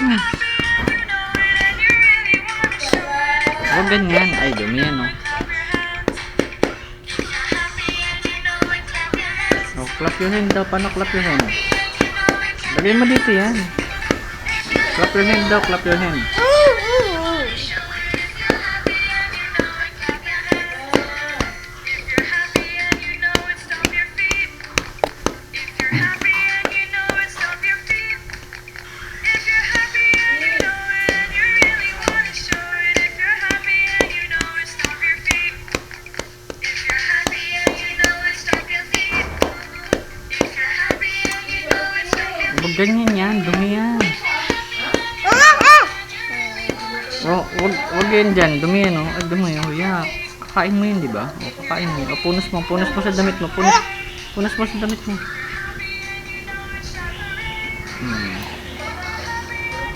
mo. Huwag ganyan. Ay, dumi yan, oh. Oh, clap your hand daw. Paano clap your hand? Lagay mo dito yan. Clap your hand daw. Clap your hand. Huwag ganyan yan. Dumi yan. Oh, wag yan dyan. Dumi yan, oh. Ay, dumi, oh. Yeah. Kakain mo yun, di ba? Oh, kakain mo. Oh, punas mo. Punas mo sa damit mo. Punas mo sa damit mo.